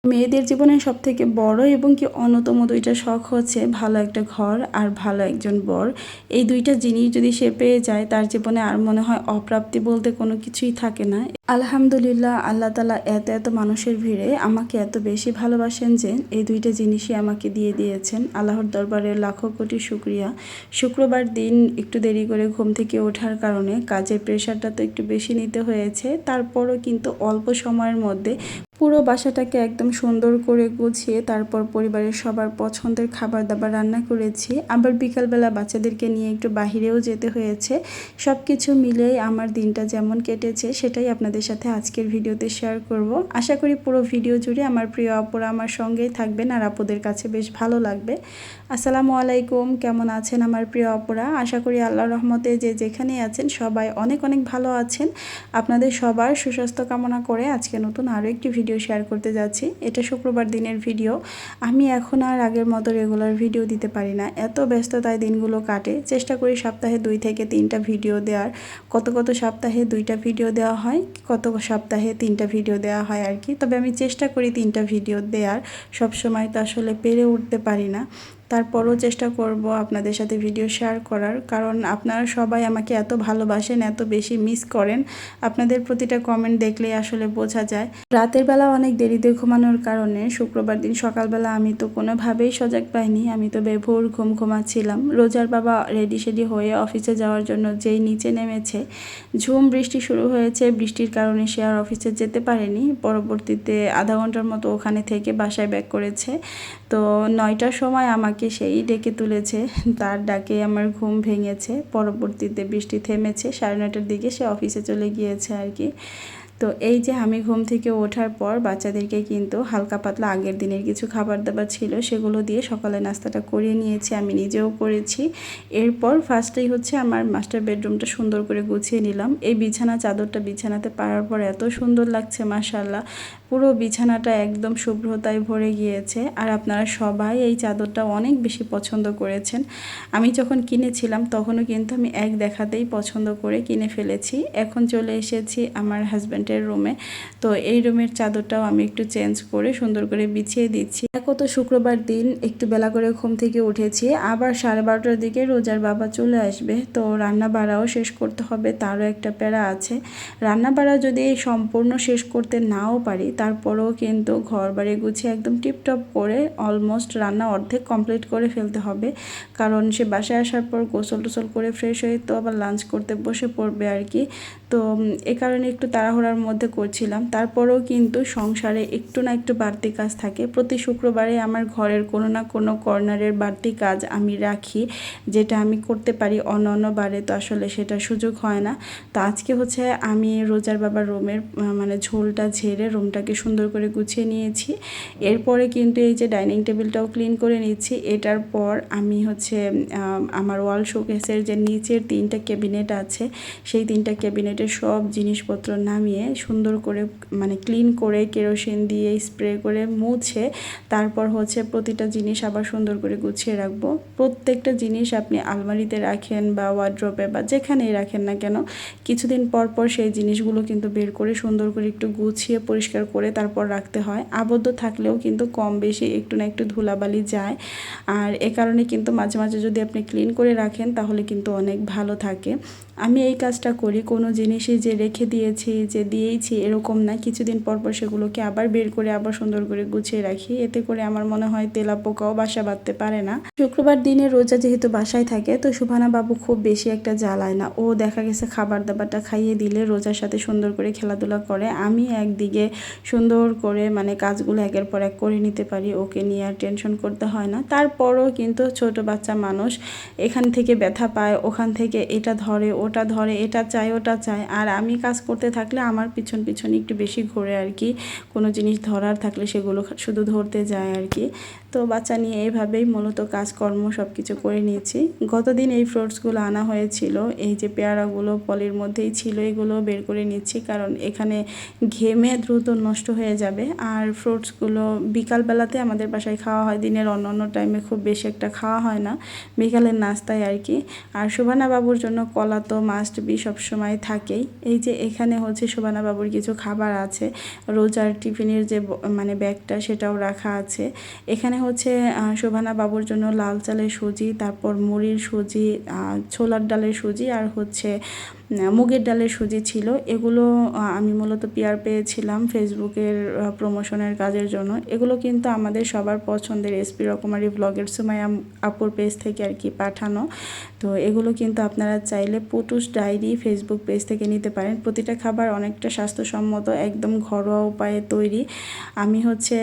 মেয়েদের জীবনে সবথেকে বড় এবং কি অন্যতম দুইটা শখ হচ্ছে ভালো একটা ঘর আর ভালো একজন বর। এই দুইটা জিনিস যদি সে পেয়ে যায় তার জীবনে আর মনে হয় অপ্রাপ্তি বলতে কোনো কিছুই থাকে না। আলহামদুলিল্লাহ, আল্লাহ তাআলা এত এত মানুষের ভিড়ে আমাকে এত বেশি ভালোবাসেন যে এই দুইটা জিনিসই আমাকে দিয়ে দিয়েছেন। আল্লাহর দরবারে লাখো কোটি শুকরিয়া। শুক্রবার দিন একটু দেরি করে ঘুম থেকে ওঠার কারণে কাজের প্রেশারটা তো একটু বেশি নিতে হয়েছে, তারপরও কিন্তু অল্প সময়ের মধ্যে পুরো বাসাটাকে একদম সুন্দর করে গুছিয়ে তারপর পরিবারের সবার পছন্দের খাবার দাবার রান্না করেছি। আবার বিকালবেলা বাচ্চাদেরকে নিয়ে একটু বাহিরেও যেতে হয়েছে। সব কিছু মিলেই আমার দিনটা যেমন কেটেছে সেটাই আপনাদের সাথে আজকের ভিডিওতে শেয়ার করব। আশা করি পুরো ভিডিও জুড়ে আমার প্রিয় আপুরা আমার সঙ্গেই থাকবেন আর আপুদের কাছে বেশ ভালো লাগবে। আসসালামু আলাইকুম, কেমন আছেন আমার প্রিয় আপুরা? আশা করি আল্লাহর রহমতে যে যেখানে আছেন সবাই অনেক অনেক ভালো আছেন। আপনাদের সবার সুস্বাস্থ্য কামনা করে আজকে নতুন আরও একটি ভিডিও শেয়ার করতে যাচ্ছি। এটা শুক্রবার দিনের ভিডিও। আমি এখন আর আগের মতো রেগুলার ভিডিও দিতে পারি না, এত ব্যস্ততায় দিনগুলো কাটে। চেষ্টা করি সপ্তাহে 2 থেকে 3টা ভিডিও দেওয়ার। কত কত সপ্তাহে 2টা ভিডিও দেওয়া হয়, কত সপ্তাহে 3টা ভিডিও দেওয়া হয় আর কি। তবে আমি চেষ্টা করি 3টা ভিডিও দেওয়ার। সবসময় তো আসলে পেরে উঠতে পারি না, তারপরও চেষ্টা করব আপনাদের সাথে ভিডিও শেয়ার করার, কারণ আপনারা সবাই আমাকে এত ভালোবাসেন, এত বেশি মিস করেন। আপনাদের প্রতিটা কমেন্ট দেখলেই আসলে বোঝা যায়। রাতের বেলা অনেক দেরিতে ঘুমানোর কারণে শুক্রবার দিন সকালবেলা আমি তো কোনোভাবেই সজাগ পাইনি, আমি তো বেভোর ঘুমাচ্ছিলাম। রোজার বাবা রেডি সেডি হয়ে অফিসে যাওয়ার জন্য যেই নিচে নেমেছে, ঝুম বৃষ্টি শুরু হয়েছে। বৃষ্টির কারণে সে আর অফিসে যেতে পারেনি। পরবর্তীতে আধা ঘন্টার মতো ওখানে থেকে বাসায় ব্যাক করেছে। তো 9টার সময় আমাকে সেই ডেকে তুলেছে, তার ডাকে আমার ঘুম ভেঙেছে। পরবর্তীতে বৃষ্টি থেমেছে, 9:30টার দিকে সে অফিসে চলে গিয়েছে আর কি। তো এই যে আমি ঘুম থেকে ওঠার পর বাচ্চাদেরকে কিন্তু হালকা পাতলা আগের দিনের কিছু খাবার দাবার ছিল সেগুলো দিয়ে সকালে নাস্তাটা করিয়ে নিয়েছি, আমি নিজেও করেছি। এরপর ফার্স্টেই হচ্ছে আমার মাস্টার বেডরুমটা সুন্দর করে গুছিয়ে নিলাম। এই বিছানা চাদরটা বিছানাতে পারার পর এত সুন্দর লাগছে মাশাআল্লাহ, পুরো বিছানাটা একদম শুভ্রতায় ভরে গিয়েছে। আর আপনারা সবাই এই চাদরটা অনেক বেশি পছন্দ করেছেন। আমি যখন কিনেছিলাম তখনও কিন্তু আমি এক দেখাতেই পছন্দ করে কিনে ফেলেছি। এখন চলে এসেছি আমার হাজব্যান্ডের রুমে। তো এই রুমের চাদরটাও আমি একটু চেঞ্জ করে সুন্দর করে বিছিয়ে দিচ্ছি। কত শুক্রবার দিন একটু বেলা করে ঘুম থেকে উঠেছি, আবার 12:30টার দিকে রোজার বাবা চলে আসবে। তো রান্না বাড়াও শেষ করতে হবে, তারও একটা প্যারা আছে। রান্না বাড়া যদি সম্পূর্ণ শেষ করতে নাও পারি, তারপরেও কিন্তু ঘর বাড়ি গুছিয়ে একদম টিপটপ করে অলমোস্ট রান্না অর্ধেক কমপ্লিট করে ফেলতে হবে। কারণ সে বাসায় আসার পর গোসল টোসল করে ফ্রেশ হয়ে তো আবার লাঞ্চ করতে বসে পড়বে আর কি। তো এ কারণে একটু তাড়াহুড়ার মধ্যে করছিলাম। তারপরেও কিন্তু সংসারে একটু না একটু বাড়তি কাজ থাকে। প্রতি শুক্রবারে আমার ঘরের কোনো না কোনো কর্নারের বাড়তি কাজ আমি রাখি, যেটা আমি করতে পারি। অন্য বারে তো আসলে সেটা সুযোগ হয় না। তো আজকে হচ্ছে আমি রোজার বাবার রুমের মানে ঝোলটা ঝেড়ে রুমটাকে সুন্দর করে গুছিয়ে নিয়েছি। এরপরে কিন্তু এই যে ডাইনিং টেবিলটাও ক্লিন করে নিচ্ছি। এটার পর আমি হচ্ছে আমার ওয়াল শোকেসের যে নিচের 3টা ক্যাবিনেট আছে, সেই 3টা ক্যাবিনেটের সব জিনিসপত্র নামিয়ে সুন্দর করে মানে ক্লিন করে কেরোসিন দিয়ে স্প্রে করে মুছে তারপর হচ্ছে প্রতিটা জিনিস আবার সুন্দর করে গুছিয়ে রাখবো। প্রত্যেকটা জিনিস আপনি আলমারিতে রাখেন বা ওয়ার্ড্রোবে বা যেখানেই রাখেন না কেন, কিছুদিন পর পর সেই জিনিসগুলো কিন্তু বের করে সুন্দর করে একটু গুছিয়ে পরিষ্কার করে তারপর রাখতে হয়। আবদ্ধ থাকলেও কিন্তু কম বেশি একটু না একটু ধুলাবালি যায়। আর এ কারণে কিন্তু মাঝে মাঝে যদি আপনি ক্লিন করে রাখেন তাহলে কিন্তু অনেক ভালো থাকে। আমি এই কাজটা করি, কোনো জিনিসই যে রেখে দিয়েছি যে দিয়েইছি এরকম না, কিছুদিন পর পর সেগুলোকে আবার বের করে আবার সুন্দর করে গুছিয়ে রাখি। এতে করে আমার মনে হয় তেলা পোকাও বাসা বাঁধতে পারে না। শুক্রবার দিনে রোজা যেহেতু বাসায় থাকে, তো সুভানা বাবু খুব বেশি একটা জ্বালায় না। ও দেখা গেছে খাবার দাবারটা খাইয়ে দিলে রোজার সাথে সুন্দর করে খেলাধুলা করে। আমি একদিকে সুন্দর করে মানে কাজগুলো একের পর এক করে নিতে পারি, ওকে নিয়ে আর টেনশন করতে হয় না। তারপরও কিন্তু ছোট বাচ্চা মানুষ, এখান থেকে ব্যথা পায়, ওখান থেকে এটা ধরে ওটা ধরে, এটা চায় ওটা চায়। আর আমি কাজ করতে থাকলে আমার পিছন পিছন একটু বেশি ঘোরে আর কি। কোনো জিনিস ধরার থাকলে সেগুলো শুধু ধরতে যায় আর কি। তো বাচ্চা নিয়ে এইভাবেই মূলত কাজকর্ম সব কিছু করে নিয়েছি। গতদিন এই ফ্রুটসগুলো আনা হয়েছিল, এই যে পেয়ারাগুলো পলির মধ্যেই ছিল, এগুলো বের করে নিচ্ছি কারণ এখানে ঘেমে দ্রুত নষ্ট হয়ে যাবে। আর ফ্রুটসগুলো বিকালবেলাতে আমাদের বাসায় খাওয়া হয়, দিনের অন্য টাইমে খুব বেশি একটা খাওয়া হয় না, বিকালের নাস্তায় আর কি। আর শোভানা বাবুর জন্য কলা তো মাস্ট বি সবসময় থাকেই। এই যে এখানে হচ্ছে শোভানা বাবুর কিছু খাবার আছে, রোজার টিফিনের যে মানে ব্যাগটা সেটাও রাখা আছে। এখানে হচ্ছে শোভানা বাবুর জন্য লাল চালের সুজি, তারপর মুড়ির সুজি, ছোলার ডালের সুজি আর হচ্ছে মুগের ডালের সুজি ছিল। এগুলো আমি মূলত পিয়ার পেয়েছিলাম ফেসবুকের প্রমোশনের কাজের জন্য। এগুলো কিন্তু আমাদের সবার পছন্দের এসপি রকমারি ব্লগের সুমাইয়া আপুর পেজ থেকে আর কি পাঠানো। তো এগুলো কিন্তু আপনারা চাইলে পুটুস ডায়েরি ফেসবুক পেজ থেকে নিতে পারেন। প্রতিটা খাবার অনেকটা স্বাস্থ্যসম্মত, একদম ঘরোয়া উপায়ে তৈরি। আমি হচ্ছে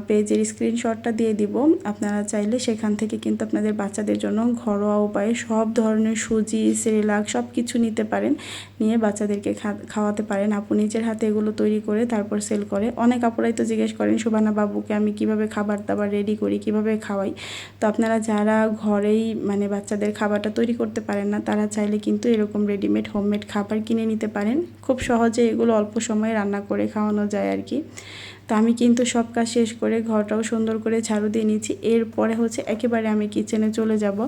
পেজের স্ক্রিনশটটা দিয়ে দিব, আপনারা চাইলে সেখান থেকে কিন্তু আপনাদের বাচ্চাদের জন্য ঘরোয়া উপায়ে সব ধরনের সুজি, সেরেলাক সব কিছু নিতে পারেন, নিয়ে বাচ্চাদেরকে খাওয়াতে পারেন। আপু নিজের হাতে এগুলো তৈরি করে তারপর সেল করে। অনেক আপুরাই তো জিজ্ঞেস করেন শোভানা বাবুকে আমি কিভাবে খাবার দাবার রেডি করি, কিভাবে খাওয়াই। তো আপনারা যারা ঘরেই মানে বাচ্চাদের খাবারটা তৈরি করতে পারেন না, তারা চাইলে কিন্তু এরকম রেডিমেড হোমমেড খাবার কিনে নিতে পারেন। খুব সহজে এগুলো অল্প সময়ে রান্না করে খাওয়ানো যায় আর কি। তো আমি কিন্তু সব কাজ শেষ করে ঘরটাও সুন্দর করে ঝাড়ু দিয়ে নিচ্ছি। এরপরে হচ্ছে একেবারে আমি কিচেনে চলে যাব,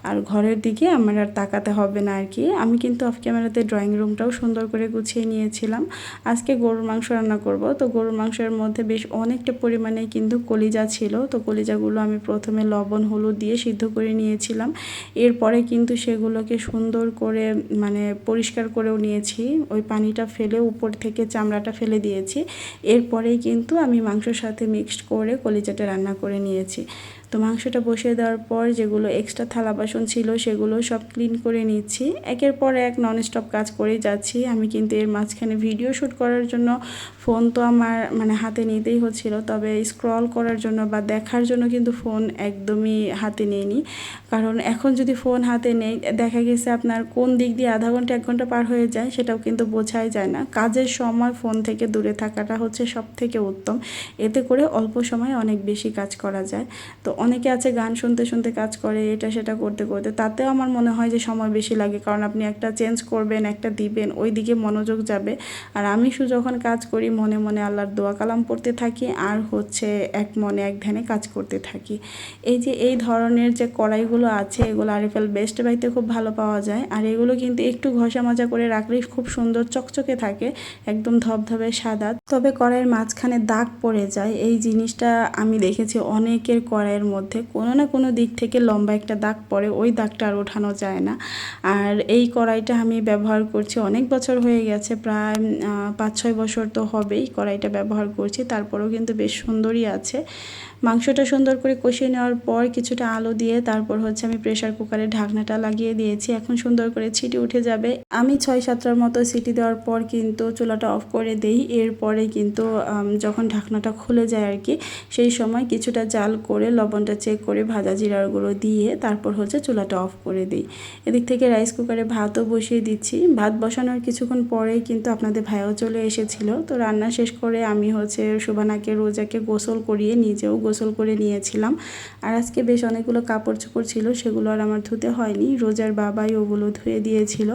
আর ঘরের দিকে আমার আর তাকাতে হবে না আর কি। আমি কিন্তু অফ ক্যামেরাতে ড্রয়িং রুমটাও সুন্দর করে গুছিয়ে নিয়েছিলাম। আজকে গরুর মাংস রান্না করব, তো গরুর মাংসের মধ্যে বেশ অনেকটা পরিমাণে কিন্তু কলিজা ছিল। তো কলিজাগুলো আমি প্রথমে লবণ হলুদ দিয়ে সিদ্ধ করে নিয়েছিলাম। এরপরে কিন্তু সেগুলোকে সুন্দর করে মানে পরিষ্কার করেও নিয়েছি, ওই পানিটা ফেলে উপর থেকে চামড়াটা ফেলে দিয়েছি। এরপরেই কিন্তু আমি মাংসের সাথে মিক্সড করে কলিজাটা রান্না করে নিয়েছি। তো মাংসটা বসিয়ে দেওয়ার পর যেগুলো এক্সট্রা থালা বাসন ছিল সেগুলো সব ক্লিন করে নিচ্ছি। একের পর এক ননস্টপ কাজ করেই যাচ্ছি। আমি কিন্তু এর মাঝখানে ভিডিও শ্যুট করার জন্য ফোন তো আমার মানে হাতে নিতেই হচ্ছিল, তবে স্ক্রল করার জন্য বা দেখার জন্য কিন্তু ফোন একদমই হাতে নেইনি। কারণ এখন যদি ফোন হাতে নেই, দেখা গেছে আপনার কোন দিক দিয়ে আধা ঘন্টা 1 ঘন্টা পার হয়ে যায় সেটাও কিন্তু বোঝাই যায় না। কাজের সময় ফোন থেকে দূরে থাকাটা হচ্ছে সব থেকে উত্তম, এতে করে অল্প সময়ে অনেক বেশি কাজ করা যায়। তো অনেকে আছে গান শুনতে শুনতে কাজ করে, এটা সেটা করতে করতে, তাতেও আমার মনে হয় যে সময় বেশি লাগে, কারণ আপনি একটা চেঞ্জ করবেন, একটা দিবেন, ওই দিকে মনোযোগ যাবে। আর আমি যখন কাজ করি মনে মনে আল্লাহর দোয়া কালাম পড়তে থাকি, আর হচ্ছে এক মনে এক ধ্যানে কাজ করতে থাকি। এই যে এই ধরনের যে কড়াইগুলো আছে, এগুলো আরিফেল বেস্ট বাইতে খুব ভালো পাওয়া যায়। আর এগুলো কিন্তু একটু ঘষা মাজা করে রাখলেই খুব সুন্দর চকচকে থাকে, একদম ধবধবে সাদা। তবে কড়াইয়ের মাঝখানে দাগ পড়ে যায়, এই জিনিসটা আমি দেখেছি অনেকের কড়াইয়ের মধ্যে কোনো না কোনো দিক থেকে লম্বা একটা দাগ পড়ে, ওই দাগটা আর ওঠানো যায় না। আর এই কড়াইটা আমি ব্যবহার করছি অনেক বছর হয়ে গেছে, প্রায় 5-6 বছর তো হবেই কড়াইটা ব্যবহার করছি, তারপরেও কিন্তু বেশ সুন্দরই আছে। মাংসটা সুন্দর করে কষিয়ে নেওয়ার পর কিছুটা আলু দিয়ে তারপর হচ্ছে আমি প্রেসার কুকারে ঢাকনাটা লাগিয়ে দিয়েছি। এখন সুন্দর করে ছিটি উঠে যাবে। আমি 6-7টার মতো সিটি দেওয়ার পর কিন্তু চুলাটা অফ করে দেই। এরপরে কিন্তু যখন ঢাকনাটা খুলে যায় আর কি, সেই সময় কিছুটা জাল করে লবণটা চেক করে ভাজা জিরার গুঁড়ো দিয়ে তারপর হচ্ছে চুলাটা অফ করে দিই। এদিক থেকে রাইস কুকারে ভাতও বসিয়ে দিচ্ছি। ভাত বসানোর কিছুক্ষণ পরেই কিন্তু আপনাদের ভাইও চলে এসেছিল। তো রান্না শেষ করে আমি হচ্ছে শোভানাকে রোজাকে গোসল করিয়ে নিজেও গোসল করে নিয়েছিলাম। আর আজকে বেশ অনেকগুলো কাপড় চোপড় ছিল, সেগুলো আর আমার ধুতে হয়নি, রোজার বাবাই ওগুলো ধুয়ে দিয়েছিল।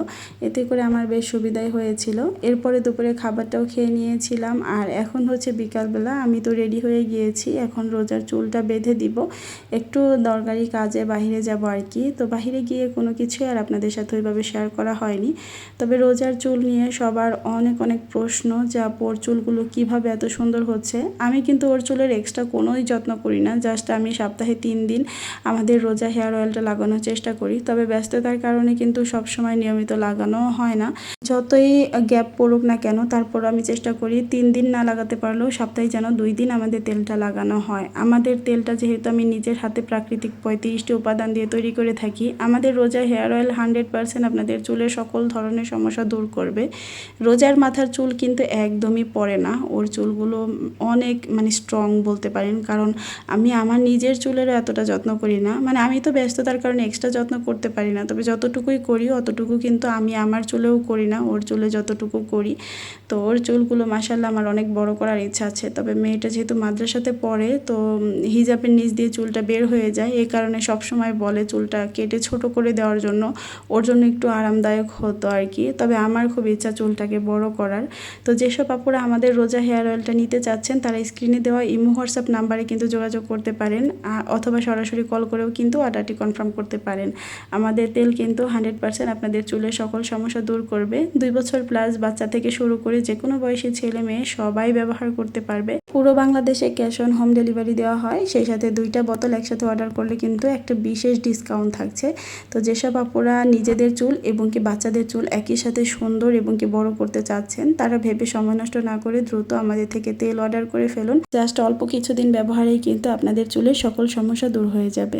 এতে করে আমার বেশ সুবিধাই হয়েছিল। এরপরে দুপুরে খাবারটাও খেয়ে নিয়েছিলাম। আর এখন হচ্ছে বিকালবেলা, আমি তো রেডি হয়ে গিয়েছি, এখন রোজার চুলটা বেঁধে দিব, একটু দরকারি কাজে বাইরে যাব আর কি। তো বাইরে গিয়ে কোনো কিছুই আর আপনাদের সাথে ওইভাবে শেয়ার করা হয়নি। তবে রোজার চুল নিয়ে সবার অনেক অনেক প্রশ্ন যে ওর চুলগুলো কিভাবে এত সুন্দর হচ্ছে। আমি কিন্তু ওর চুলের এক্সট্রা কোনোই যত্ন করি না, জাস্ট আমি সপ্তাহে 3 দিন আমাদের রোজা হেয়ার অয়েলটা লাগানোর চেষ্টা করি। তবে ব্যস্ততার কারণে কিন্তু সব সময় নিয়মিত লাগানো হয় না। যতই গ্যাপ পড়ুক না কেন, তারপর আমি চেষ্টা করি 3 দিন না লাগাতে পারলেও সপ্তাহে যেন 2 দিন আমাদের তেলটা লাগানো হয়। আমাদের তেলটা যেহেতু আমি নিজের হাতে প্রাকৃতিক 35টি উপাদান দিয়ে তৈরি করে থাকি, আমাদের রোজা হেয়ার অয়েল 100% আপনাদের চুলের সকল ধরনের সমস্যা দূর করবে। রোজার মাথার চুল কিন্তু একদমই পড়ে না, ওর চুলগুলো অনেক মানে স্ট্রং বলতে পারেন। কারণ আমি আমার নিজের চুলেরও এতটা যত্ন করি না, মানে আমি তো ব্যস্ততার কারণে এক্সট্রা যত্ন করতে পারি না, তবে যতটুকুই করি অতটুকু কিন্তু আমি আমার চুলেও করি না, ওর চুলে যতটুকু করি। তো ওর চুলগুলো মাশাআল্লাহ আমার অনেক বড় করার ইচ্ছা আছে। তবে মেয়েটা যেহেতু মাদ্রাসাতে পড়ে, তো হিজাবের নিচ দিয়ে চুলটা বের হয়ে যায়, এই কারণে সবসময় বলে চুলটা কেটে ছোট করে দেওয়ার জন্য, ওর জন্য একটু আরামদায়ক হতো আর কি। তবে আমার খুব ইচ্ছা চুলটাকে বড় করার। তো যেসব আপুরা আমাদের রোজা হেয়ার অয়েলটা নিতে চাচ্ছেন তারা স্ক্রিনে দেওয়া ইমো হোয়াটসঅ্যাপ নাম্বারে কিন্তু যোগাযোগ করতে পারেন, অথবা সরাসরি কল করেও কিন্তু অর্ডারটি কনফার্ম করতে পারেন। আমাদের তেল কিন্তু 100% আপনাদের চুলের সকল সমস্যা দূর করবে। 2 বছর প্লাস বাচ্চা থেকে শুরু করে যে কোনো বয়সী ছেলে মেয়ে সবাই ব্যবহার করতে পারবে। পুরো বাংলাদেশে ক্যাশ অন হোম ডেলিভারি দেওয়া হয়, সেই সাথে 2টা বোতল একসাথে অর্ডার করলে কিন্তু একটা বিশেষ ডিসকাউন্ট থাকছে। তো যেসব আপুরা নিজেদের চুল এবং কি বাচ্চাদের চুল একই সাথে সুন্দর এবং কি বড় করতে চাচ্ছেন, তারা ভেবে সময় নষ্ট না করে দ্রুত আমাদের থেকে তেল অর্ডার করে ফেলুন। জাস্ট অল্প কিছুদিন ব্যবহারেই কিন্তু আপনাদের চুলের সকল সমস্যা দূর হয়ে যাবে।